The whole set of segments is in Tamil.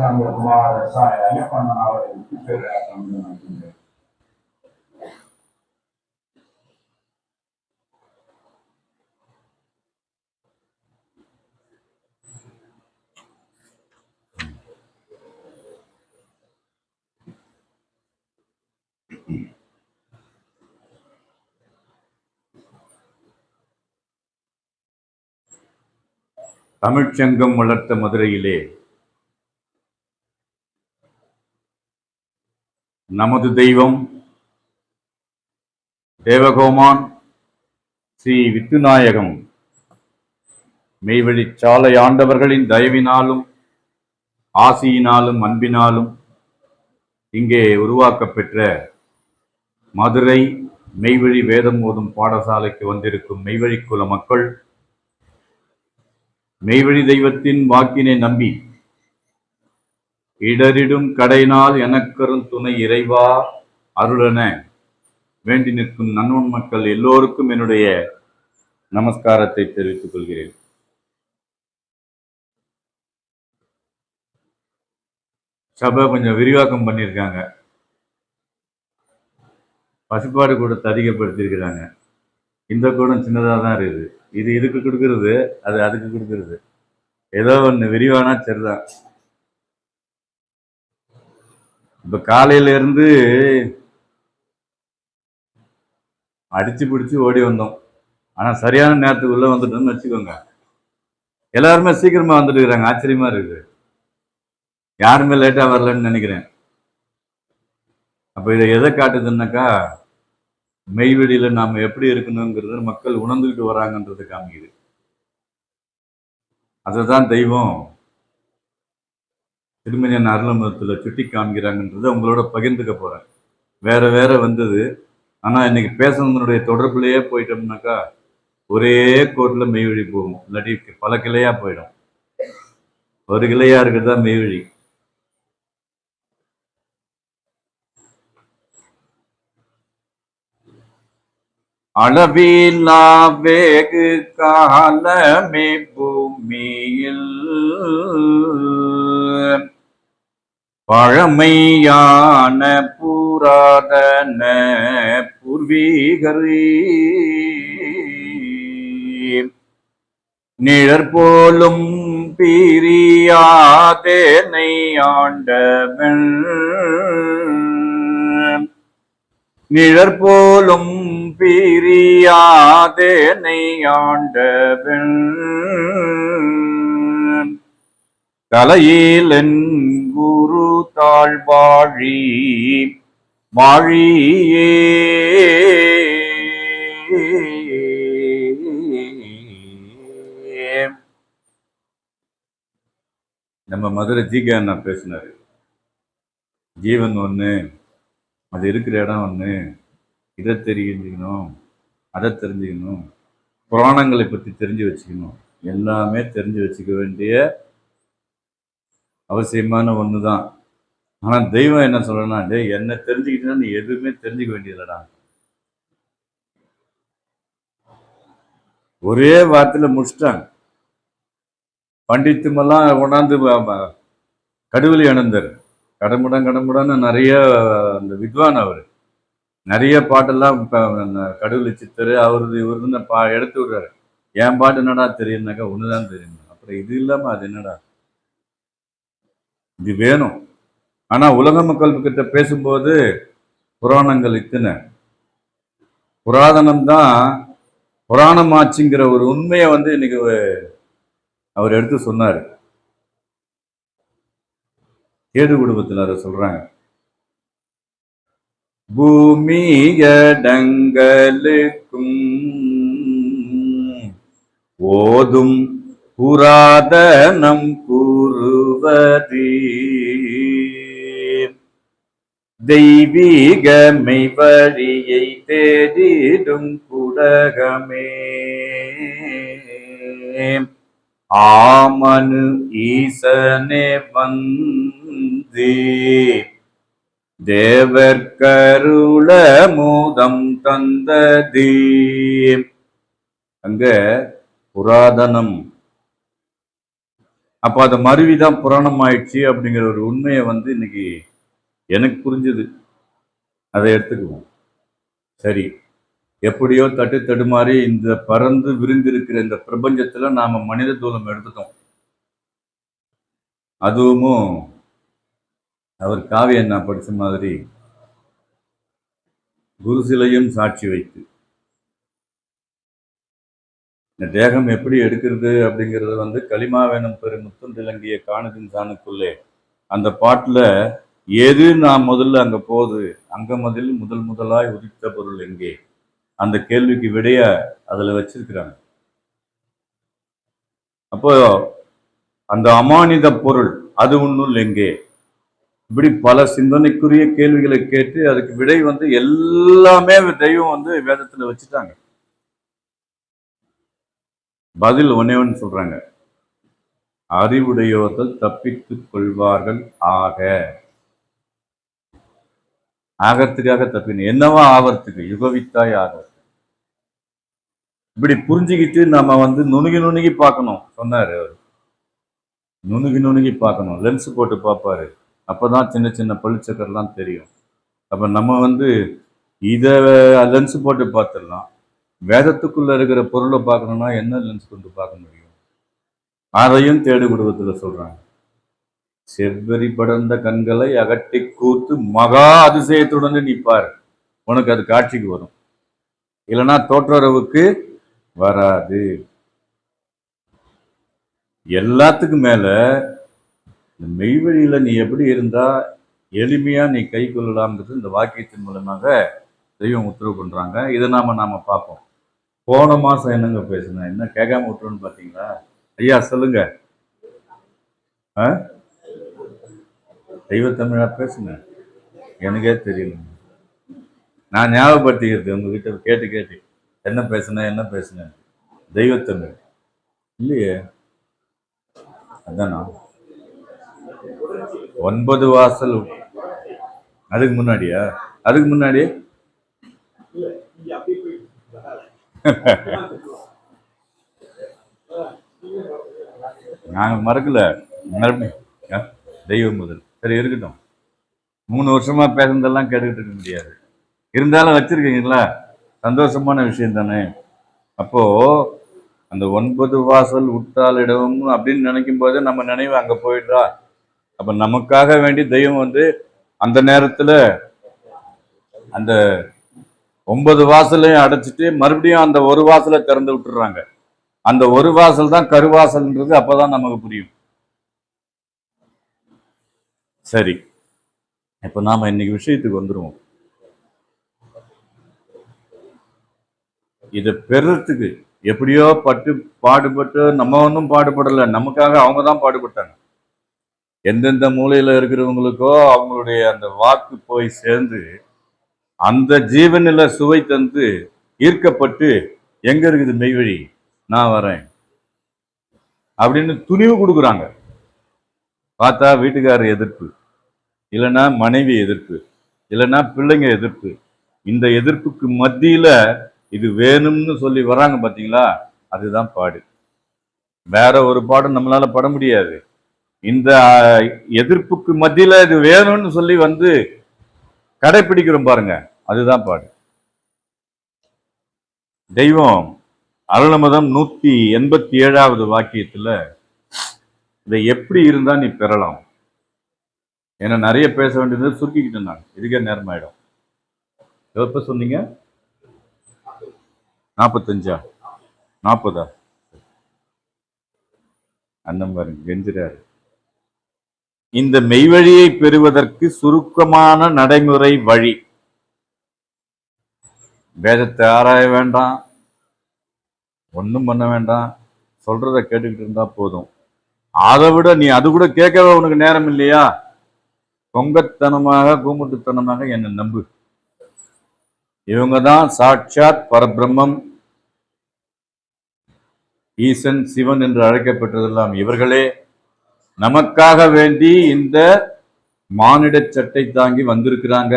குமார ஐயப்பண்ணன் அவர்களுக்கு பேராட்டம் நினைக்கின்றேன். தமிழ்ச்சங்கம் வளர்த்த மதுரையிலே நமது தெய்வம் தேவகோமான் ஸ்ரீ வித்துநாயகம் மெய்வழி சாலை ஆண்டவர்களின் தயவினாலும் ஆசியினாலும் அன்பினாலும் இங்கே உருவாக்கப்பெற்ற மதுரை மெய்வழி வேதம் ஓதும் பாடசாலைக்கு வந்திருக்கும் மெய்வழி குல மக்கள் மெய்வழி தெய்வத்தின் வாக்கினை நம்பி இடரிடும் கடையினால் எனக்கரும் துணை இறைவா அருளென வேண்டி நிற்கும் நன்னூன் மக்கள் எல்லோருக்கும் என்னுடைய நமஸ்காரத்தை தெரிவித்துக் கொள்கிறேன். சபை கொஞ்சம் விரிவாக்கம் பண்ணியிருக்காங்க, பசுப்பாடு கூடத்தை அதிகப்படுத்தியிருக்கிறாங்க. இந்த கூடம் சின்னதாக தான் இருக்குது. இது இதுக்கு கொடுக்கறது, அது அதுக்கு கொடுக்கறது. ஏதோ ஒன்று விரிவானா சரிதான். இப்போ காலையிலேருந்து அடித்து பிடிச்சி ஓடி வந்தோம். ஆனால் சரியான நேரத்துக்கு உள்ளே வந்துட்டோம்னு வச்சுக்கோங்க. எல்லாருமே சீக்கிரமாக வந்துட்டு இருக்கிறாங்க. ஆச்சரியமாக இருக்குது. யாருமே லேட்டாக வரலன்னு நினைக்கிறேன். அப்போ இதை எதை காட்டுதுன்னாக்கா, மெய்வெளியில் நாம் எப்படி இருக்கணுங்கிறது மக்கள் உணர்ந்துக்கிட்டு வராங்கன்றது காமிக்குது. அதை தான் தெய்வம் திருமணியன் அருளமதத்தில் சுட்டி காமிக்கிறாங்கன்றதை உங்களோட பகிர்ந்துக்க போகிறேன். வேற வேற வந்தது, ஆனால் இன்னைக்கு பேசுனதனுடைய தொடர்புலையே போயிட்டோம்னாக்கா ஒரே கோட்டில் மெய்வழி போகும். இல்லாட்டி பல கிளையாக போயிடும். ஒரு கிளையாக இருக்கிறது தான் மெய்வழி. அளவிலா வேகு காலமே பூமியில் பழமையான புராதன பூர்வீகரே நிழற்போலும் பிரியாதேனை ஆண்டவன் நிழற்போலும் பிரியாதேனை ஆண்டவன் தலையில் என் குரு தாழ்வாழி வாழியே நம்ம மதுரை ஜிகே அண்ணா பேசினாரு. ஜீவன் ஒன்று, அது இருக்கிற இடம் ஒன்று, இதை தெரிஞ்சுக்கணும், அதை தெரிஞ்சுக்கணும், புராணங்களை பற்றி தெரிஞ்சு வச்சுக்கணும், எல்லாமே தெரிஞ்சு வச்சுக்க வேண்டிய அவசியமான ஒன்று தான். ஆனால் தெய்வம் என்ன சொல்றேன்னா, என்ன தெரிஞ்சுக்கிட்டா நீ எதுவுமே தெரிஞ்சுக்க வேண்டியதில்லடா. ஒரே வார்த்தையில் முடிச்சிட்டாங்க. பண்டித்துமெல்லாம் கொண்டாந்து கடுவெளி அனந்தர் கடமுடான்னு நிறைய அந்த வித்வான், அவர் நிறைய பாட்டெல்லாம் கடவுளி சித்தர் அவரது இவருன்னு எடுத்து விடுறாரு. என் பாட்டு என்னடா தெரியும்னாக்கா ஒண்ணுதான் தெரியும். அப்புறம் இது இல்லாம அது என்னடா, இது வேணும். ஆனா உலக மக்கள் கிட்ட பேசும்போது புராணங்கள் இத்தனை புராதனம்தான் புராணம் ஆச்சுங்கிற ஒரு உண்மையை இன்னைக்கு அவர் எடுத்து சொன்னாரு. கேது குடும்பத்தில் அதை சொல்றாங்க. பூமியடங்களுக்கும் ஓதும் புராதனம் கூறுவதே தெய்வீக மெய்வழியை தேடிடும் குடகமே ஆமனு ஈசனே வந்தே தேவர் கருள மூதம் தந்ததே. அங்க புராதனம் அப்போ அதை மருவிதான் புராணம் ஆயிடுச்சு அப்படிங்கிற ஒரு உண்மையை இன்னைக்கு எனக்கு புரிஞ்சுது. அதை எடுத்துக்குவோம். சரி, எப்படியோ தட்டு தடுமாறி இந்த பறந்து விரிந்திருக்கிற இந்த பிரபஞ்சத்துல நாம மனித தூலம் எடுத்துட்டோம். அதுவும் அவர் காவியம் நான் படிச்ச மாதிரி குரு சிலையும் சாட்சி வைத்து இந்த தேகம் எப்படி எடுக்கிறது அப்படிங்கிறது களிமாவேனும் பெருமுத்தும் திலங்கிய காணதின் சாணுக்குள்ளே அந்த பாட்டுல எது நான் முதல்ல அங்க போகுது அங்க முதல் முதலாய் உதித்த பொருள் எங்கே அந்த கேள்விக்கு விடைய அதுல வச்சிருக்கிறாங்க. அப்போ அந்த அமானித பொருள் அது ஒன்றும் எங்கே, இப்படி பல சிந்தனைக்குரிய கேள்விகளை கேட்டு அதுக்கு விடை எல்லாமே தெய்வம் வேதத்துல வச்சுட்டாங்க. பதில் ஒன்னே ஒன்று சொல்றாங்க, அறிவுடையோர்கள் தப்பித்துக் கொள்வார்கள் ஆக. ஆகறதுக்காக தப்பின என்னவா ஆவறதுக்கு யுகவித்தாய் ஆக. இப்படி புரிஞ்சுக்கிட்டு நம்ம நுணுகி நுணுகி பார்க்கணும் சொன்னாரு அவர். நுணுகி நுணுகி பார்க்கணும், லென்ஸ் போட்டு பார்ப்பாரு. அப்பதான் சின்ன சின்ன பளிச்சக்கர்லாம் தெரியும். அப்ப நம்ம இதை லென்ஸ் போட்டு பார்த்துடலாம். வேதத்துக்குள்ள இருக்கிற பொருளை பார்க்கணும்னா என்ன லென்ஸ் கொண்டு பார்க்க முடியும்? அதையும் தேடு குடும்பத்துல சொல்றாங்க. செவ்வரி படர்ந்த கண்களை அகட்டி கூத்து மகா அதிசயத்துடன் நிற்பார், உனக்கு அது காட்சிக்கு வரும். இல்லைன்னா தோற்றரவுக்கு வராது. எல்லாத்துக்கும் மேல இந்த மெய்வழியில நீ எப்படி இருந்தா எளிமையா நீ கை கொள்ளலாம்ன்றது இந்த வாக்கியத்தின் மூலமாக தெய்வம் உத்தரவு பண்றாங்க. இதை நாம பார்ப்போம். போன மாசம் என்னங்க பேசுனேன், என்ன கேட்காம விட்டுருன்னு பாத்தீங்களா? ஐயா சொல்லுங்க. தெய்வத்தமிழா பேசுங்க, எனக்கே தெரியல. நான் ஞாபகப்படுத்திக்கிறது உங்ககிட்ட கேட்டு கேட்டு என்ன பேசுனேன். தெய்வத்தமிழ் இல்லையே, அதானா 9 வாசல். அதுக்கு முன்னாடியா? அதுக்கு முன்னாடி நாங்க மறக்கல. தெய்வம் முதல். சரி இருக்கட்டும், 3 வருஷமா பேசுனதெல்லாம் கேட்டுக்கிட்டு இருக்க முடியாது. இருந்தாலும் வச்சிருக்கீங்களா, சந்தோஷமான விஷயம் தானே. அப்போ அந்த 9 வாசல் உற்றாலிடம் அப்படின்னு நினைக்கும் போது நம்ம நினைவு அங்க போயிடுறா. அப்ப நமக்காக வேண்டி தெய்வம் அந்த நேரத்துல அந்த 9 வாசலையும் அடைச்சிட்டு மறுபடியும் அந்த ஒரு வாசலை திறந்து விட்டுறாங்க. அந்த ஒரு வாசல் தான் கருவாசல்ன்றது அப்பதான் நமக்கு புரியும். சரி, இப்ப நாம இன்னைக்கு விஷயத்துக்கு வந்துருவோம். இதை பெறத்துக்கு எப்படியோ பாடுபட்டு நம்ம ஒன்றும் பாடுபடலை, நமக்காக அவங்க தான் பாடுபட்டாங்க. எந்தெந்த மூலையில இருக்கிறவங்களுக்கோ அவங்களுடைய அந்த வாக்கு போய் சேர்ந்து அந்த ஜீவனில சுவை தந்து ஈர்க்கப்பட்டு எங்க இருக்குது மெய்வழி, நான் வரேன் அப்படின்னு துணிவு கொடுக்குறாங்க. பார்த்தா வீட்டுக்காரர் எதிர்ப்பு, இல்லைன்னா மனைவி எதிர்ப்பு, இல்லைன்னா பிள்ளைங்க எதிர்ப்பு. இந்த எதிர்ப்புக்கு மத்தியில இது வேணும்னு சொல்லி வராங்க பாத்தீங்களா, அதுதான் பாடு. வேற ஒரு பாடம் நம்மளால பட முடியாது. இந்த எதிர்ப்புக்கு மத்தியில இது வேணும்னு சொல்லி கடைபிடிக்கிறோம் பாருங்க, அதுதான் பாடு. தெய்வம் அருளமதம் 187வது வாக்கியத்துல இதை எப்படி இருந்தா நீ பெறலாம். ஏன்னா நிறைய பேச வேண்டியது சுருக்கிக்கிட்டு நான், இதுக்கே நேரம் ஆயிடும். எப்ப சொன்னீங்க? 45 40 அந்த மாதிரி கெஞ்சுறாரு. இந்த மெய்வழியை பெறுவதற்கு சுருக்கமான நடைமுறை வழி. வேதத்தை ஆராய வேண்டாம், ஒன்றும் பண்ண வேண்டாம், சொல்றத கேட்டுக்கிட்டு இருந்தா போதும். அதை விட நீ அது கூட கேட்கவே உனக்கு நேரம் இல்லையா, பொங்கத்தனமாக கூமுட்டுத்தனமாக என்னை நம்பு. இவங்கதான் சாட்சாத் பரபிரம்மம், ஈசன், சிவன் என்று அழைக்கப்பட்டதெல்லாம் இவர்களே. நமக்காக வேண்டி இந்த மானிட சட்டை தாங்கி வந்திருக்கிறாங்க.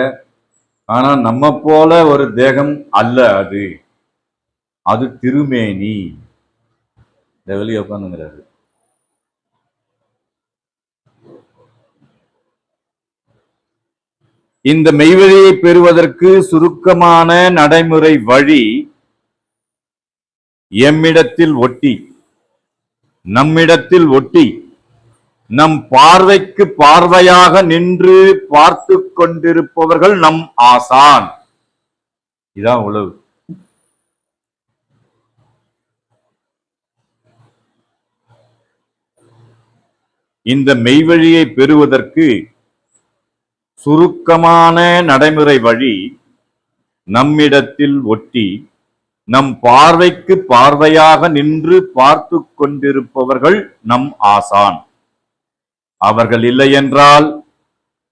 ஆனா நம்ம போல ஒரு தேகம் அல்ல அது, அது திருமேனி. இந்த வெளியே உட்காந்துங்கிறாரு. இந்த மெய்வழியை பெறுவதற்கு சுருக்கமான நடைமுறை வழி எம்மிடத்தில் ஒட்டி, நம்மிடத்தில் ஒட்டி, நம் பார்வைக்கு பார்வையாக நின்று பார்த்து கொண்டிருப்பவர்கள் நம் ஆசான். இதான் உழவு. இந்த மெய்வழியை பெறுவதற்கு சுருக்கமான நடைமுறை வழி நம்மிடத்தில் ஒட்டி, நம் பார்வைக்கு பார்வையாக நின்று பார்த்து கொண்டிருப்பவர்கள் நம் ஆசான். அவர்கள் இல்லை என்றால்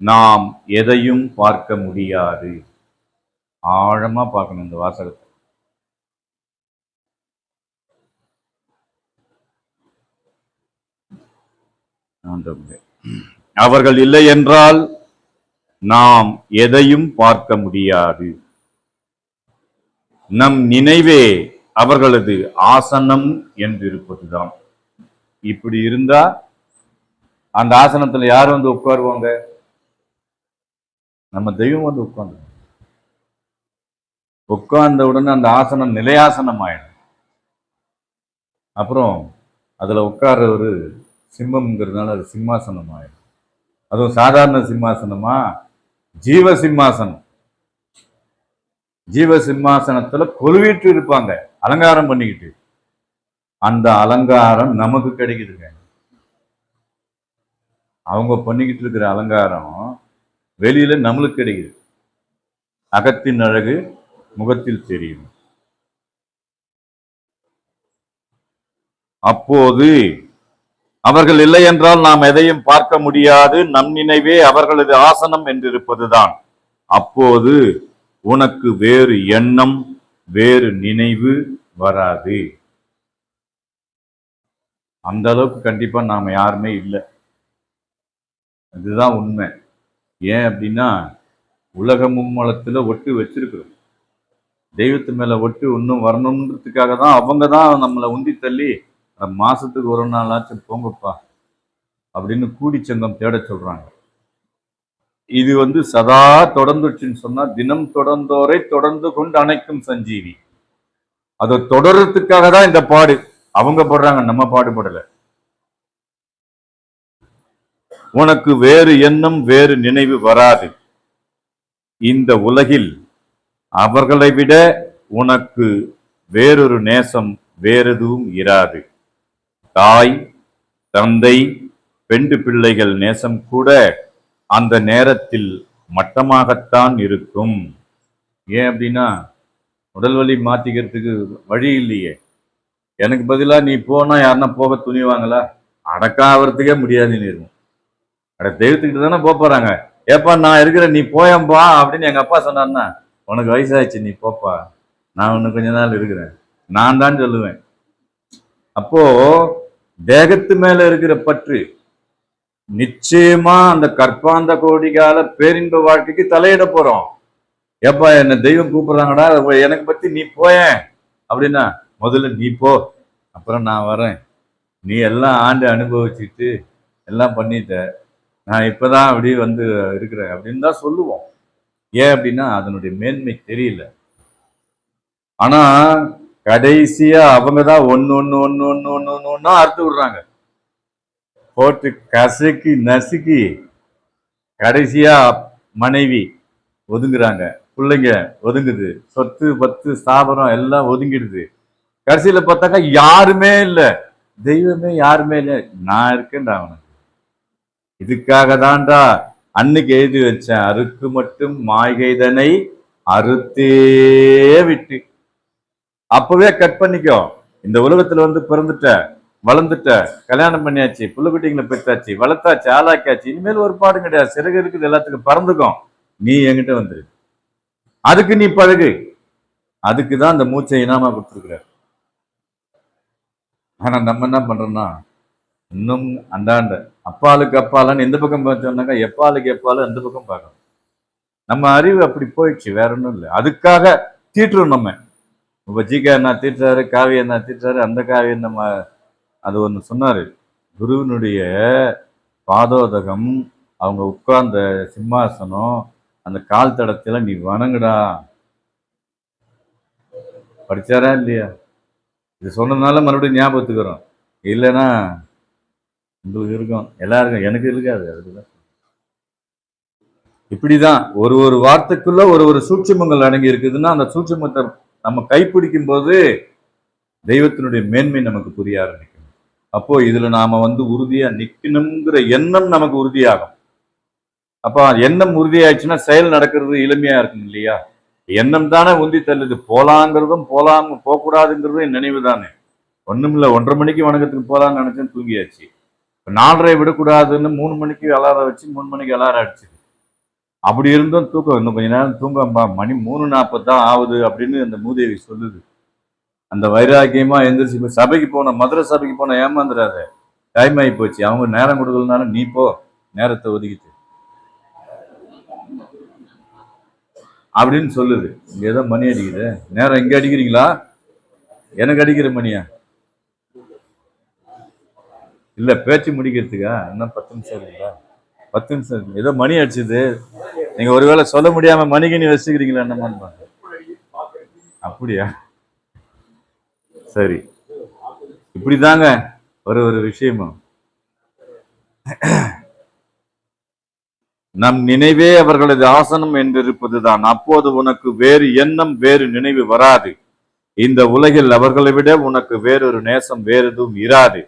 நாம் எதையும் பார்க்க முடியாது. ஆழமா பார்க்கணும் இந்த வாசகத்தை. அவர்கள் இல்லை என்றால் நாம் எதையும் பார்க்க முடியாது. நம் நினைவே அவர்களது ஆசனம் என்றிருப்பதுதான். இப்படி இருந்தா அந்த ஆசனத்துல யார் வந்து உட்காருவாங்க? நம்ம தெய்வம் வந்து உட்கார்ந்த உடனே அந்த ஆசனம் நிலையாசனம் ஆயிடும். அப்புறம் அதுல உட்கார்றவரு சிம்மம்ங்கிறதுனால அது சிம்மாசனம் ஆயிடும். அதுவும் சாதாரண சிம்மாசனமா? ஜீவ சிம்மாசனம். ஜீவ சிம்மாசனத்துல கொலுவிட்டு இருப்பாங்க, அலங்காரம் பண்ணிக்கிட்டு. அந்த அலங்காரம் நமக்கு கிடைக்குதுங்க. அவங்க பண்ணிக்கிட்டு இருக்கிற அலங்காரம் வெளியில நம்மளுக்கு கிடைக்குது. அகத்தின் அழகு முகத்தில் தெரியும். அப்போது அவர்கள் இல்லை என்றால் நாம் எதையும் பார்க்க முடியாது. நம் நினைவே அவர்களது ஆசனம் என்றிருப்பதுதான். அப்போது உனக்கு வேறு எண்ணம், வேறு நினைவு வராது. அந்த அளவுக்கு கண்டிப்பா நாம யாருமே இல்லை. இதுதான் உண்மை. ஏன் அப்படின்னா உலக மும்மலத்துல ஒட்டு வச்சிருக்கிறோம். தெய்வத்து மேல ஒட்டு இன்னும் வரணுன்றதுக்காக தான் அவங்க தான் நம்மளை உந்தி தள்ளி மாசத்துக்கு ஒரு நாளாச்சும் போங்கப்பா அப்படின்னு கூடிச்சங்கம் தேட சொல்றாங்க. இது வந்து சதா தொடர்ந்துச்சுன்னு சொன்னா தினம் தொடர்ந்தோரை தொடர்ந்து கொண்டு அணைக்கும் சஞ்சீவி. அதை தொடர்றதுக்காக தான் இந்த பாடு. அவங்க போடுறாங்க, நம்ம பாடுபடல. உனக்கு வேறு எண்ணம், வேறு நினைவு வராது. இந்த உலகில் அவர்களை விட உனக்கு வேறொரு நேசம் வேறெதுவும் இராது. தாய், தந்தை, பெண்டு பிள்ளைகள் நேசம் கூட அந்த நேரத்தில் மட்டமாகத்தான் இருக்கும். ஏன் அப்படின்னா உடல் வலி மாத்திக்கிறதுக்கு வழி இல்லையே. எனக்கு பதிலா நீ போனா யாருன்னா போக துணிவாங்களா? அடக்காகிறதுக்கே முடியாதுன்னு இருக்கும். தெய்வத்துக்கிட்ட தானே போறாங்க. ஏப்பா நான் இருக்கிறேன், நீ போயம்பா அப்படின்னு எங்க அப்பா சொன்னார்னா, உனக்கு வயசாயிடுச்சு, நீ போப்பா, நான் இன்னும் கொஞ்ச நாள் இருக்கிறேன், நான் தான் சொல்லுவேன். அப்போ தேகத்து மேல இருக்கிற பற்று நிச்சயமா அந்த கற்பாந்த கோடிகால பேரின்ப வாழ்க்கைக்கு தலையிட போறோம். ஏப்பா என்ன தெய்வம் கூப்பிடுறாங்கடா, எனக்கு பத்தி நீ போயேன் அப்படின்னா, முதல்ல நீ போ, அப்புறம் நான் வரேன். நீ எல்லாம் ஆண்டு அனுபவிச்சுட்டு எல்லாம் பண்ணிட்ட, நான் இப்பதான் அப்படி வந்து இருக்கிறேன் அப்படின்னு தான் சொல்லுவோம். ஏன் அப்படின்னா அதனுடைய மேன்மை தெரியல. ஆனா கடைசியா அவங்கதான் ஒன்னு ஒன்னு ஒன்னு ஒன்னு ஒன்னு ஒன்னு ஒன்னா அறுத்து விடுறாங்க. போட்டு கசக்கி நசுக்கி கடைசியா மனைவி ஒதுங்குறாங்க, பிள்ளைங்க ஒதுங்குது, சொத்து பத்து ஸ்தாபனம் எல்லாம் ஒதுங்கிடுது. கடைசியில பார்த்தாக்கா யாருமே இல்லை, தெய்வமே யாருமே இல்லை. நான் இருக்கேன்டா அவனுக்கு. இதுக்காக தான்டா அன்னைக்கு எழுதி வச்சேன், அறுக்கு மட்டும் மாய்கைதனை அறுத்தே விட்டு. அப்பவே கட் பண்ணிக்கோ. இந்த உலகத்துல வந்து பிறந்துட்ட, வளர்ந்துட்ட, கல்யாணம் பண்ணியாச்சு, புள்ளுக்குட்டிங்களை பெற்றாச்சு, வளர்த்தாச்சு, ஆளாக்காச்சு, இனிமேல் ஒரு பாடும் கிடையாது. சிறகு இருக்குது, எல்லாத்துக்கும் பறந்துக்கும். நீ என்கிட்ட வந்துரு, அதுக்கு நீ பழகு. அதுக்குதான் அந்த மூச்சை இனாமா கொடுத்துருக்குற. ஆனா நம்ம என்ன பண்றோம்னா இன்னும் அந்தாண்ட அப்பாலுக்கு அப்பாலன்னு எந்த பக்கம் பார்த்தோம்னாக்கா எப்பாலுக்கு எப்பாலும் அந்த பக்கம் பார்க்கணும். நம்ம அறிவு அப்படி போயிடுச்சு, வேற ஒன்றும் இல்லை. அதுக்காக தீட்டுறோம் நம்ம. இப்போ ஜிகா என்ன தீட்டுறாரு, காவியம் என்ன தீட்டுறாரு, அந்த காவியம் நம்ம அது ஒன்று சொன்னாரு. குருவினுடைய பாதோதகம், அவங்க உட்கார்ந்த சிம்மாசனம், அந்த கால் தடத்துல நீ வணங்குடா. படிச்சாரா இல்லையா? இது சொன்னதுனால மறுபடியும் ஞாபகத்துக்கு வரும். இல்லைன்னா உங்களுக்கு இருக்கும், எல்லாருக்கும், எனக்கு இருக்காது. அதுதான் இப்படிதான் ஒரு ஒரு வார்த்தைக்குள்ள ஒரு ஒரு சூட்சுமங்கள் அடங்கி இருக்குதுன்னா அந்த சூட்சுமத்தை நம்ம கைப்பிடிக்கும் போது தெய்வத்தினுடைய மேன்மை நமக்கு புரிய ஆரம்பிக்கும். அப்போ இதுல நாம உறுதியா நிக்கணுங்கிற எண்ணம் நமக்கு உறுதியாகும். அப்ப எண்ணம் உறுதியாயிடுச்சுன்னா செயல் நடக்கிறது எளிமையா இருக்கும் இல்லையா? எண்ணம் தானே உந்தி தள்ளுது. போலாங்கிறதும் போலாம போகக்கூடாதுங்கிறதும் என் நினைவு தானே. ஒண்ணும் இல்லை, 1:30 மணிக்கு வணக்கத்துக்கு போலான்னு நினைச்சேன், தூங்கியாச்சு. 4:30 விடக்கூடாதுன்னு 3 மணிக்கு அலாரம் வச்சு 3 மணிக்கு அலாரம் அடிச்சு. அப்படி இருந்தும் தூக்கம், இன்னும் கொஞ்ச நேரம் தூங்கம்பா, மணி 3:40 தான் ஆகுது அப்படின்னு அந்த மூதேவி சொல்லுது. அந்த வைராக்கியமா எந்திரிச்சு சபைக்கு போன, மதுரை சபைக்கு போன, ஏமாந்துடாத, டைம் ஆகி போச்சு, அவங்க நேரம் கொடுக்கலனாலும் நீ போ, நேரத்தை ஒதுக்கிட்டு அப்படின்னு சொல்லுது. இங்க ஏதோ மணி அடிக்குது. நேரம் இங்க அடிக்கிறீங்களா? எனக்கு அடிக்கிற மணியா? இல்ல, பேச்சு முடிக்கிறதுக்கா? இன்னும் 10 நிமிஷம் இருக்குங்களா? 10 நிமிஷம் இருக்கு. ஏதோ மணி அடிச்சுது. நீங்க ஒருவேளை சொல்ல முடியாம மணிக்கு நீ வச்சுக்கிறீங்களா என்னமான்னு பாருங்க. அப்படியா? சரி, இப்படிதாங்க ஒரு ஒரு விஷயமும். நம் நினைவே அவர்களது ஆசனம் என்றிருப்பதுதான். அப்போது உனக்கு வேறு எண்ணம், வேறு நினைவு வராது. இந்த உலகில் அவர்களை விட உனக்கு வேறொரு நேசம் வேறு எதுவும் இராது.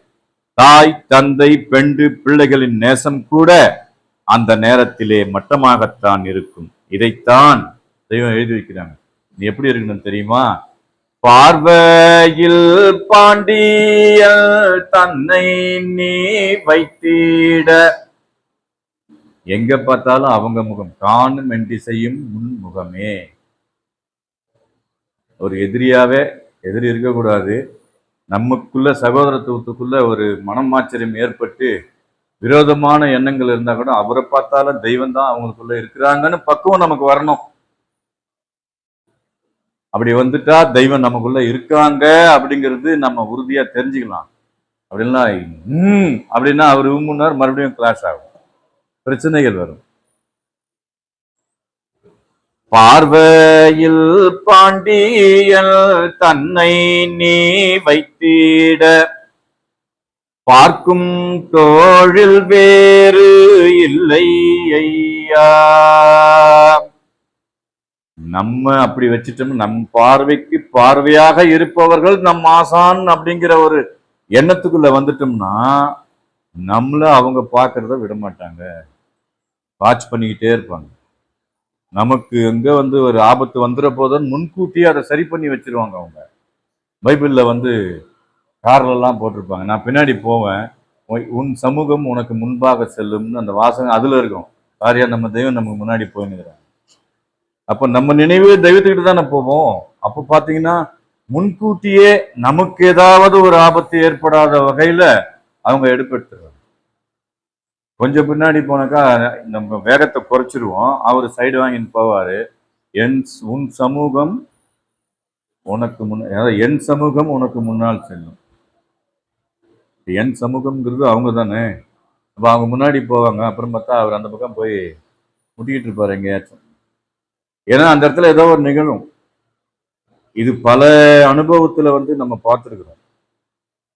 தாய், தந்தை, பெண்டு, பிள்ளைகளின் நேசம் கூட அந்த நேரத்திலே மட்டமாகத்தான் இருக்கும். இதைத்தான் தெய்வம் எழுதி வைக்கிறாங்க. நீ எப்படி இருக்கணும் தெரியுமா? பார்வையில் பாண்டியல் தன்னை நீ வைத்திட, எங்க பார்த்தாலும் அவங்க முகம் காணும் என்று செய்யும் முன்முகமே. ஒரு எதிரியாவே எதிரி இருக்கக்கூடாது. நமக்குள்ள சகோதரத்துவத்துக்குள்ள ஒரு மனமாச்சரியம் ஏற்பட்டு விரோதமான எண்ணங்கள் இருந்தா கூட அவரை பார்த்தாலும் தெய்வம் தான் அவங்களுக்குள்ள இருக்கிறாங்கன்னு பக்குவம் நமக்கு வரணும். அப்படி வந்துட்டா தெய்வம் நமக்குள்ள இருக்காங்க அப்படிங்கிறது நம்ம உறுதியா தெரிஞ்சுக்கலாம். அப்படின்னா அப்படின்னா அவர் முன்னார் மறுபடியும் கிளாஸ் ஆகும், பிரச்சனைகள் வரும். பார்வையில் பாண்டியல் தன்னை நீ வைத்திட, பார்க்கும் தோழில் வேறு இல்லை ஐயா. நம்ம அப்படி வச்சுட்டோம், நம் பார்வைக்கு பார்வையாக இருப்பவர்கள் நம் ஆசான் அப்படிங்கிற ஒரு எண்ணத்துக்குள்ள வந்துட்டோம்னா நம்மள அவங்க பார்க்கறத விட மாட்டாங்க, வாட்ச் பண்ணிக்கிட்டே இருப்பாங்க. நமக்கு எங்க ஒரு ஆபத்து வந்துட போதுன்னு முன்கூட்டியே அதை சரி பண்ணி வச்சிருவாங்க அவங்க. பைபிள்ல கார்லாம் போட்டிருப்பாங்க, நான் பின்னாடி போவேன், உன் சமூகம் உனக்கு முன்பாக செல்லும்னு அந்த வாசகம் அதுல இருக்கும். காரியா நம்ம தெய்வம் நமக்கு முன்னாடி போயின்னுக்கிறாங்க. அப்ப நம்ம நினைவு தெய்வத்துக்கிட்ட தானே போவோம். அப்ப பாத்தீங்கன்னா முன்கூட்டியே நமக்கு ஏதாவது ஒரு ஆபத்து ஏற்படாத வகையில அவங்க எடுப்பெடுத்துருவாங்க. கொஞ்சம் பின்னாடி போனாக்கா நம்ம வேகத்தை குறைச்சிருவோம், அவர் சைடு வாங்கின்னு போவாரு. உன் சமூகம் உனக்கு என் சமூகம் உனக்கு முன்னால் செல்லும். என் சமூகம்ங்கிறது அவங்க தானே. அப்ப அவங்க முன்னாடி போவாங்க, அப்புறம் பார்த்தா அவர் அந்த பக்கம் போய் முட்டிக்கிட்டு இருப்பாரு எங்கேயாச்சும். ஏன்னா அந்த இடத்துல ஏதோ ஒரு நிகழும். இது பல அனுபவத்துல நம்ம பார்த்துருக்குறோம்.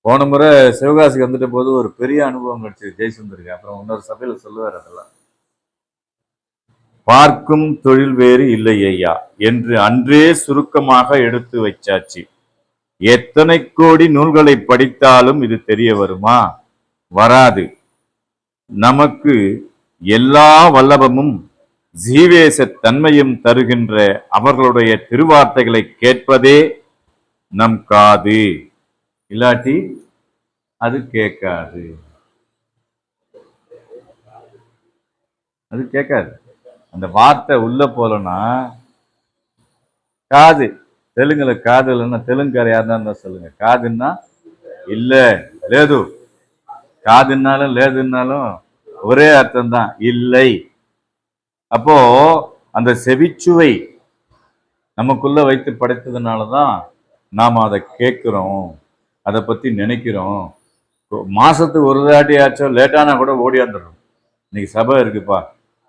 போன முறை சிவகாசிக்கு வந்துட்ட போது ஒரு பெரிய அனுபவம் கிடைச்சது ஜெய்சுந்தருக்கு. அப்புறம் இன்னொரு சபையில சொல்லுவார் அதெல்லாம். பார்க்கும் தொழில் வேறு இல்லை ஐயா என்று அன்றே சுருக்கமாக எடுத்து வச்சாச்சு. எத்தனை கோடி நூல்களை படித்தாலும் இது தெரிய வருமா? வராது. நமக்கு எல்லா வல்லபமும் ஜீவேச தன்மையும் தருகின்ற அவர்களுடைய திருவார்த்தைகளை கேட்பதே நம் காது, இல்லாட்டி அது கேட்காது. அது கேட்காது. அந்த வார்த்தை உள்ள போலன்னா காது. தெலுங்குல காது இல்லைன்னா தெலுங்குக்கார யாருன்னா இருந்தா சொல்லுங்க. காதுன்னா இல்ல லேது, காதுன்னாலும் லேதுன்னாலும் ஒரே அர்த்தம் தான், இல்லை. அப்போ அந்த செவிச்சுவை நமக்குள்ள வைத்து படைத்ததுனாலதான் நாம் அதை கேட்கிறோம், அதை பத்தி நினைக்கிறோம். மாசத்துக்கு ஒரு தாட்டியாச்சும் லேட்டானா கூட ஓடியாந்துடும். இன்னைக்கு சபை இருக்குப்பா,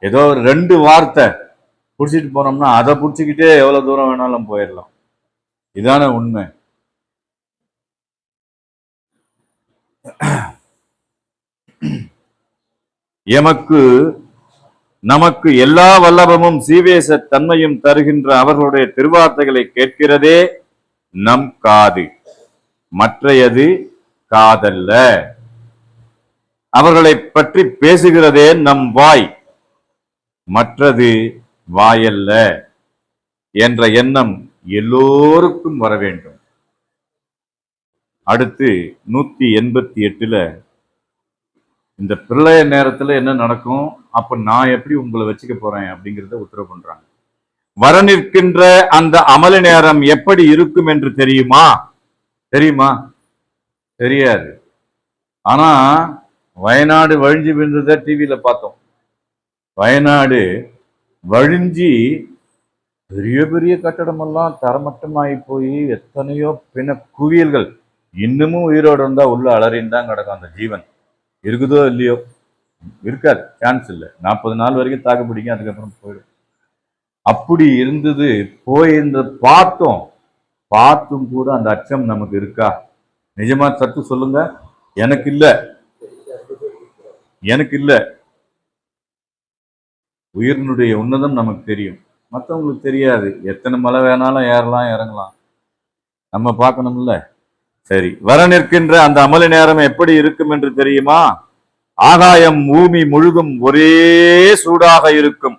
ஏதோ ஒரு 2 வார்த்தை பிடிச்சிட்டு போனோம்னா அதை பிடிச்சிக்கிட்டே எவ்வளவு தூரம் வேணாலும் போயிடலாம். இதான உண்மை. எமக்கு நமக்கு எல்லா வல்லபமும் சீவேச தன்மையும் தருகின்ற அவர்களுடைய திருவார்த்தைகளை கேட்கிறதே நம் காது, மற்றையது காதல்ல. அவர்களை பற்றி பேசுகிறதே நம் வாய், மற்றது வாயல்ல என்ற எண்ணம் எல்லோருக்கும் வர வேண்டும். அடுத்து 188 இந்த பிரளய நேரத்துல என்ன நடக்கும், அப்ப நான் எப்படி உங்களை வச்சுக்க போறேன் அப்படிங்கிறத உத்தரவு பண்றாங்க. வர நிற்கின்ற அந்த அமல நேரம் எப்படி இருக்கும் என்று தெரியுமா? தெரியுமா? தெரியாது. ஆனா வயநாடு வழிஞ்சு விழுந்ததை டிவியில பார்த்தோம். வயநாடு வழிஞ்சி பெரிய பெரிய கட்டடம் எல்லாம் தரமட்டமாகி போய் எத்தனையோ பிண குவியல்கள் இன்னமும் உயிரோடு இருந்தா உள்ள அலறின்னு தான் கிடக்கும். அந்த ஜீவன் இருக்குதோ இல்லையோ, இருக்காது, சான்ஸ் இல்லை. 40 நாள் வரைக்கும் தாக்கு பிடிக்கும், அதுக்கப்புறம் போயிடும். அப்படி இருந்தது. போயிருந்த பார்த்தும் கூட அந்த அச்சம் நமக்கு இருக்கா? நிஜமா சத்து சொல்லுங்க. எனக்கு இல்ல, எனக்கு இல்ல. உயிரினுடைய உன்னதம் நமக்கு தெரியும், மற்றவங்களுக்கு தெரியாது. எத்தனை மலை வேணாலும் ஏறலாம் இறங்கலாம், நம்ம பார்க்கணும்ல. சரி, வர நிற்கின்ற அந்த அமளி நேரம் எப்படி இருக்கும் என்று தெரியுமா? ஆகாயம் பூமி முழுதும் ஒரே சூடாக இருக்கும்.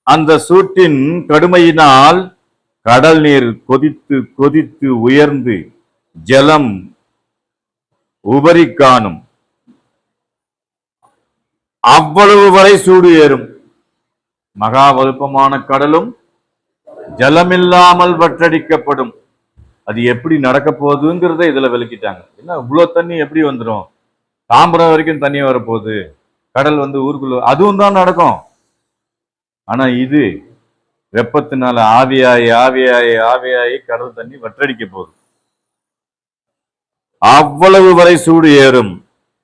அந்த சூட்டின் கடுமையினால் கடல் நீர் கொதித்து கொதித்து உயர்ந்து ஜலம் உபரி காணும். அவ்வளவு வரை சூடு ஏறும். மகா வலுப்பமான கடலும் ஜலமில்லாமல் வற்றடிக்கப்படும். அது எப்படி நடக்க போகுதுங்கிறத இதுல விளக்கிட்டாங்க. என்ன இவ்வளவு தண்ணி எப்படி வந்துடும்? தாம்பரம் வரைக்கும் தண்ணி வரப்போகுது, கடல் வந்து ஊருக்குள்ள, அதுவும் தான் நடக்கும். ஆனா இது வெப்பத்தினால ஆவியாயி ஆவியாயி ஆவியாயி கடல் தண்ணி வற்றடிக்க போகுது. அவ்வளவு வரை சூடு ஏறும்.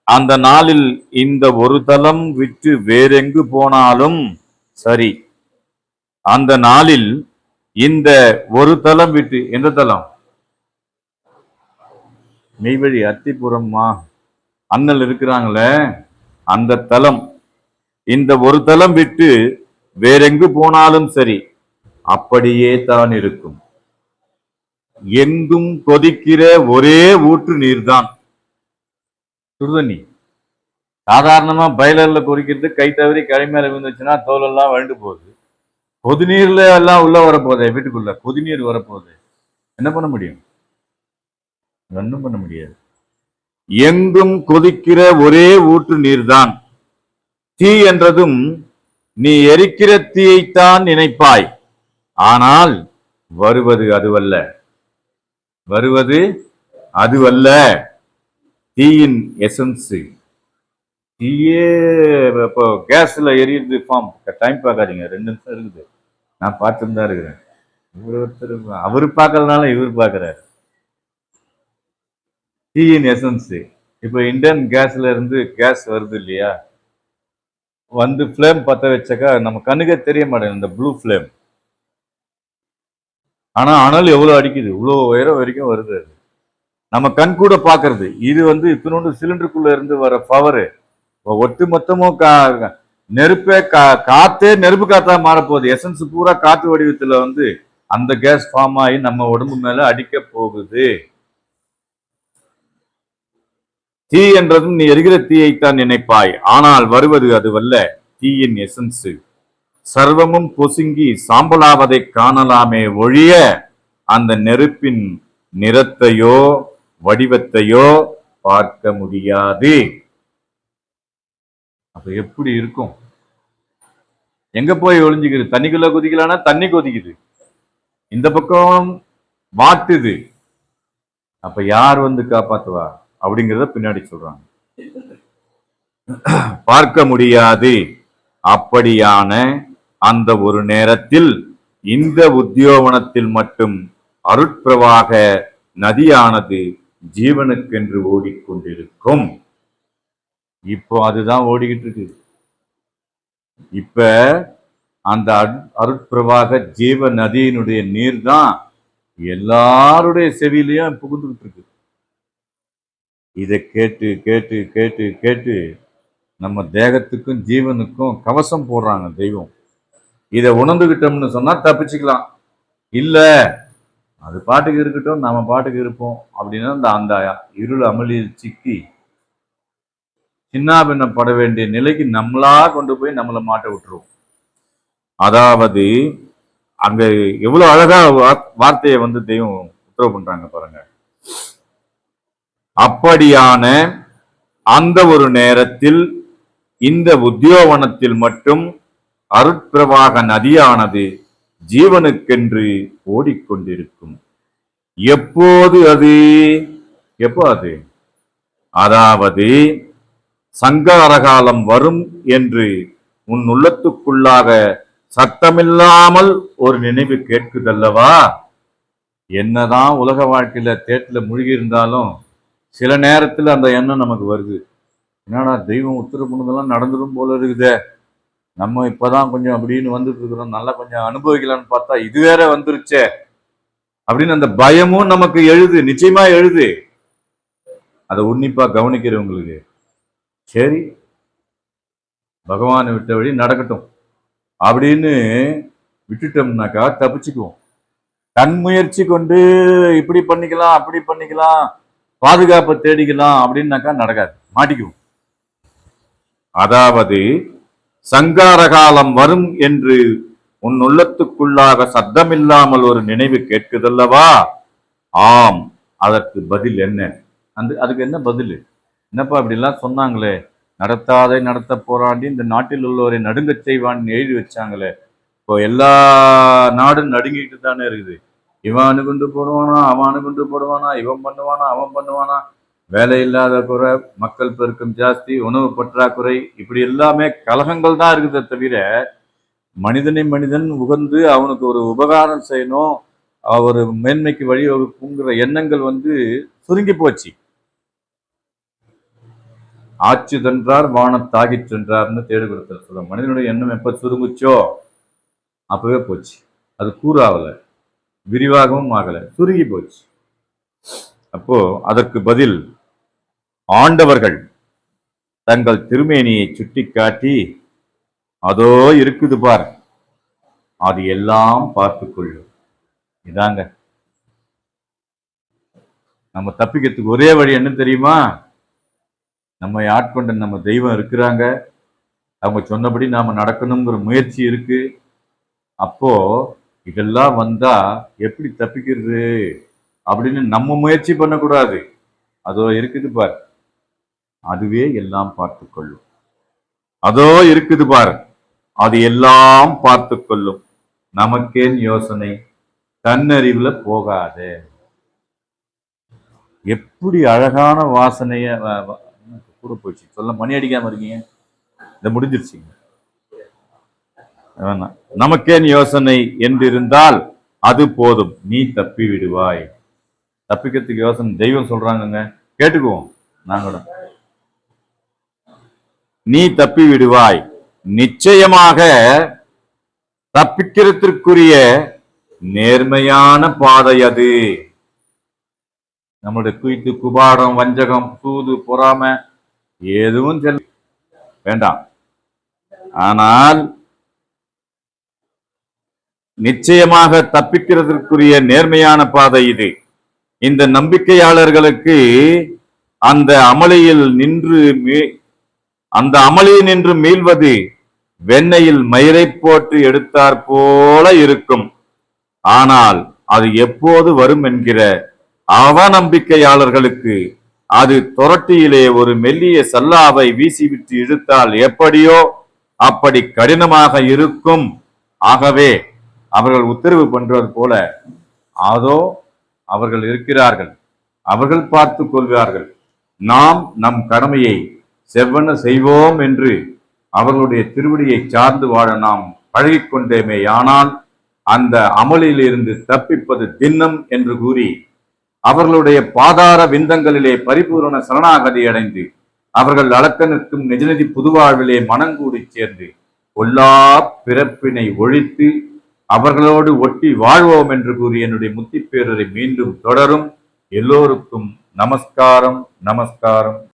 அந்த நாளில் இந்த ஒரு தலம் விட்டு வேறெங்கு போனாலும் சரி, அந்த நாளில் இந்த ஒரு தலம் விட்டு, எந்த தலம்? மெய்வழி அத்திபுரம்மா அண்ணல் இருக்கிறாங்களே அந்த தலம், இந்த ஒரு தலம் விட்டு வேறெங்கு போனாலும் சரி அப்படியே தான் இருக்கும். எங்கும் கொதிக்கிற ஒரே ஊற்று நீர்தான் சுடுதண்ணி. சாதாரணமா பயிலர்ல கொதிக்கிறது கை தவறி கை மேல விழுந்துச்சுன்னா தோல் எல்லாம் வழுந்து போகுது. கொதிநீர்ல எல்லாம் உள்ள வரப்போகுது, வீட்டுக்குள்ள கொதிநீர் வரப்போகுது, என்ன பண்ண முடியும்? ஒன்றும் பண்ண முடியாது. எங்கும் கொதிக்கிற ஒரே ஊற்று நீர்தான். தீ என்றதும் நீ எரிக்கிற தீயைத்தான் நினைப்பாய், ஆனால் வருவது அதுவல்ல, வருவது அதுவல்ல. தீயின் எசன்ஸ். தீயே இப்போ கேஸ்ல எரியுது ஃபார்ம். டைம் பார்க்காதீங்க, 2 நிமிஷம் இருக்குது. நான் பார்த்துட்டு தான் இருக்கிறேன். ஒருத்தர் அவரு பார்க்கறதுனால இவர் பார்க்கிறார். தீயின் எசன்ஸ். இப்போ இந்தியன் கேஸ்ல இருந்து கேஸ் வருது இல்லையா, வந்து ஃப்ளேம் பற்ற வச்சாக்கா நம்ம கண்ணுக்கே தெரிய மாட்டேங்குது இந்த ப்ளூ ஃப்ளேம். ஆனா அனல் எவ்வளவு அடிக்குது, இவ்வளவு உயரம் வரைக்கும் வருது. நம்ம கண் கூட பாக்குறது. இது வந்து இத்தினோண்டு சிலிண்டருக்குள்ள இருந்து வர பவர் ஒட்டு மொத்தமும் நெருப்பே காத்தே நெருப்பு காத்தா மாறப்போகுது. எசன்ஸ் பூரா காற்று வடிவத்துல வந்து அந்த கேஸ் ஃபார்ம் ஆகி நம்ம உடம்பு மேல அடிக்க போகுது. தீ என்றதும் நீ எரிகிற தீயைத்தான் நினைப்பாய், ஆனால் வருவது அதுவல்ல, தீயின் எசன்ஸ். சர்வமும் பொசுங்கி சாம்பலாவதை காணலாமே ஒழிய அந்த நெருப்பின் நிறத்தையோ வடிவத்தையோ பார்க்க முடியாது. அப்ப எப்படி இருக்கும்? எங்க போய் ஒளிஞ்சுக்குது? தண்ணிக்குள்ள கொதிக்கலான்னா தண்ணி கொதிக்குது, இந்த பக்கம் வாட்டுது. அப்ப யார் வந்து காப்பாத்துவா அப்படிங்கிறத பின்னாடி சொல்றாங்க. பார்க்க முடியாது. அப்படியான அந்த ஒரு நேரத்தில் இந்த உத்தியோகத்தில் மட்டும் அருட்பிரவாக நதியானது ஜீவனுக்கென்று ஓடிக்கொண்டிருக்கும். இப்போ அதுதான் ஓடிக்கிட்டு இருக்கு. இப்ப அந்த அருட்பிரவாக ஜீவ நதியினுடைய நீர் தான் எல்லாருடைய செவியிலையும் புகுந்துகிட்டு இருக்கு. இதை கேட்டு கேட்டு கேட்டு கேட்டு நம்ம தேகத்துக்கும் ஜீவனுக்கும் கவசம் போடுறாங்க தெய்வம். இதை உணர்ந்துகிட்டோம்னு சொன்னா தப்பிச்சுக்கலாம். இல்ல அது பாட்டுக்கு இருக்கட்டும், நம்ம பாட்டுக்கு இருப்போம் அப்படின்னா அந்த இருள் அமளியில் சிக்கி சின்னாபின்னப்பட வேண்டிய நிலைக்கு நம்மளா கொண்டு போய் நம்மளை மாட்ட விட்டுருவோம். அதாவது அங்க எவ்வளவு அழகா வார்த்தையை தெய்வம் உத்தரவு பண்றாங்க பாருங்க. அப்படியான அந்த ஒரு நேரத்தில் இந்த உத்தியோவனத்தில் மட்டும் அருட்பிரவாக நதியானது ஜீவனுக்கென்று ஓடிக்கொண்டிருக்கும். எப்போது அது? எப்போ அது? அதாவது சங்கார காலம் வரும் என்று உன் உள்ளத்துக்குள்ளாக சத்தமில்லாமல் ஒரு நினைவு கேட்குதல்லவா? என்னதான் உலக வாழ்க்கையில தேட்டில மூழ்கி இருந்தாலும் சில நேரத்தில் அந்த எண்ணம் நமக்கு வருது. என்னடா தெய்வம் உத்தரவு பண்ணதெல்லாம் நடந்துடும் போல இருக்குதே, நம்ம இப்பதான் கொஞ்சம் அப்படின்னு வந்துட்டு இருக்கிறோம், நல்லா கொஞ்சம் அனுபவிக்கலாம்னு பார்த்தா இது வேற வந்துருச்சே அப்படின்னு அந்த பயமும் நமக்கு எழுது, நிச்சயமா எழுது. அதை உன்னிப்பா கவனிக்கிறவங்களுக்கு சரி பகவானை விட்ட வழி நடக்கட்டும் அப்படின்னு விட்டுட்டோம்னாக்கா தப்பிச்சுக்குவோம். தன் முயற்சி கொண்டு இப்படி பண்ணிக்கலாம் அப்படி பண்ணிக்கலாம் பாதுகாப்பை தேடிக்கலாம் அப்படின்னாக்கா நடக்காது, மாட்டிக்குவோம். அதாவது சங்கார காலம் வரும் என்று உன் உள்ளத்துக்குள்ளாக சத்தமில்லாமல் ஒரு நினைவு கேட்குதல்லவா? ஆம். அதற்கு பதில் என்ன? அதுக்கு என்ன பதில்? என்னப்பா இப்படிலாம் சொன்னாங்களே, நடத்தாதை நடத்த போராண்டி இந்த நாட்டில் உள்ளவரை நடுங்கச் செய்வான் எழுதி வச்சாங்களே, இப்போ எல்லா நாடும் நடுங்கிட்டு தானே இருக்குது. இவன் அணுகுண்டு போடுவானா, அவன் அணுகுண்டு போடுவானா, இவன் பண்ணுவானா, அவன் பண்ணுவானா, வேலை இல்லாத குறை, மக்கள் பெருக்கம் ஜாஸ்தி, உணவு பற்றாக்குறை, இப்படி எல்லாமே கலகங்கள் தான் இருக்குதே தவிர மனிதனை மனிதன் உகந்து அவனுக்கு ஒரு உபகாரம் செய்யணும், ஒரு மேன்மைக்கு வழிவகுக்குங்கிற எண்ணங்கள் சுருங்கி போச்சு. ஆட்சி தன்றார் வானத்தாகி சென்றார்னு தேடு கொடுத்த சொல்ல மனிதனுடைய எண்ணம் எப்ப சுருங்குச்சோ அப்பவே போச்சு. அது கூறாவல, விரிவாகவும் ஆகல, சுருங்கி போச்சு. அப்போ அதற்கு பதில் ஆண்டவர்கள் தங்கள் திருமேனியை சுட்டி காட்டி அதோ இருக்குது பார், அது எல்லாம் பார்த்து கொள்ளும். இதாங்க நம்ம தப்பிக்கிறதுக்கு ஒரே வழி என்ன தெரியுமா? நம்ம ஆட்கொண்ட நம்ம தெய்வம் இருக்கிறாங்க, அவங்க சொன்னபடி நாம நடக்கணுங்கிற முயற்சி இருக்கு. அப்போ இதெல்லாம் வந்தா எப்படி தப்பிக்கிறது அப்படின்னு நம்ம முயற்சி பண்ணக்கூடாது. அதோ இருக்குது பார், அதுவே எல்லாம் பார்த்து கொள்ளும். அதோ இருக்குது பார், அது எல்லாம் பார்த்து கொள்ளும். நமக்கேன் யோசனை, தன்னறிவுல போகாத. எப்படி அழகான வாசனைய கூட போச்சு. சொல்ல மணி அடிக்காம இருக்கீங்க, இதை முடிஞ்சிருச்சுங்க. நமக்கேன் யோசனை என்றிருந்தால் அது போதும், நீ தப்பி விடுவாய். தப்பிக்கிறதுக்கு யோசனை தெய்வம் சொல்றாங்கங்க, கேட்டுக்குவோம் நாங்களும். நீ தப்பி விடுவாய். நிச்சயமாக தப்பிக்கிறதுக்குரிய நேர்மையான பாதை அது. நம்மளுடைய குய்த்து குபாடம் வஞ்சகம் சூது பொறாமை எதுவும் வேண்டாம். ஆனால் நிச்சயமாக தப்பிக்கிறதற்குரிய நேர்மையான பாதை இது. இந்த நம்பிக்கையாளர்களுக்கு அந்த அமளியில் நின்று மீள்வது வெண்ணையில் மயிரை போட்டு எடுத்தார் போல இருக்கும். ஆனால் அது எப்போது வரும் என்கிற அவநம்பிக்கையாளர்களுக்கு அது தொரட்டியிலே ஒரு மெல்லிய சல்லாவை வீசிவிட்டு இழுத்தால் எப்படியோ அப்படி கடினமாக இருக்கும். ஆகவே அவர்கள் உத்தரவு பண்றது போல அதோ அவர்கள் இருக்கிறார்கள், அவர்கள் பார்த்து கொள்வார்கள், நாம் நம் கடமையை செவ்வன செய்வோம் என்று அவர்களுடைய திருவடியை சார்ந்து வாழ நாம் பழகிக்கொண்டேமே. ஆனால் அந்த அமளியிலிருந்து தப்பிப்பது திண்ணம் என்று கூறி அவர்களுடைய பாதார விந்தங்களிலே பரிபூரண சரணாகதி அடைந்து அவர்கள் அளக்க நிற்கும் நிஜநிதி புதுவாழ்விலே மனங்கூடி சேர்ந்து பொல்லா பிறப்பினை ஒழித்து அவர்களோடு ஒட்டி வாழ்வோம் என்று கூறி என்னுடைய முத்திப்பேரரை மீண்டும் தொடரும். எல்லோருக்கும் நமஸ்காரம், நமஸ்காரம்.